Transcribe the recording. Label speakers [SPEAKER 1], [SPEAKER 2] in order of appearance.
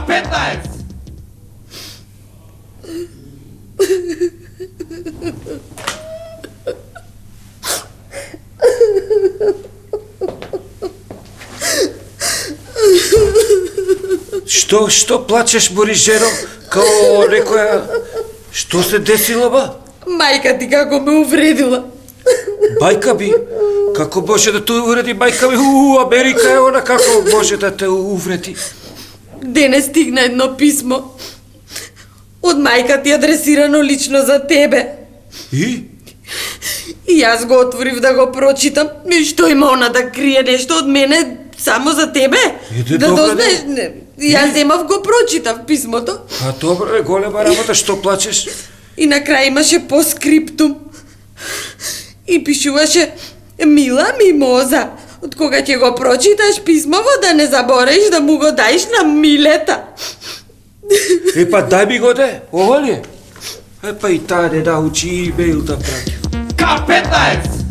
[SPEAKER 1] K15!
[SPEAKER 2] Што плачеш, Борижеро? Као некоја... Што се десило, ба?
[SPEAKER 3] Мајка ти како ме увредила.
[SPEAKER 2] Бајка би? Како може да те увреди мајка би? Америка е она, како може да те увреди?
[SPEAKER 3] Денес стигна едно писмо. Од мајка ти адресирано лично за тебе. И јас го отворив да го прочитам. И што има она да крие нешто од мене само за тебе?
[SPEAKER 2] Иде
[SPEAKER 3] Да
[SPEAKER 2] добре,
[SPEAKER 3] дознаеш, јас земав го прочитав писмото.
[SPEAKER 2] А добро е, голема работа, што плачеш?
[SPEAKER 3] И на крај имаше поскриптум. И пишуваше: Мила мимоза, од кога ќе го прочиташ писмово да не заборавиш да му го даиш на Милета.
[SPEAKER 2] Па дај ми го де, ова ли е? Па и таа не научи имейл да праќа.
[SPEAKER 1] K15!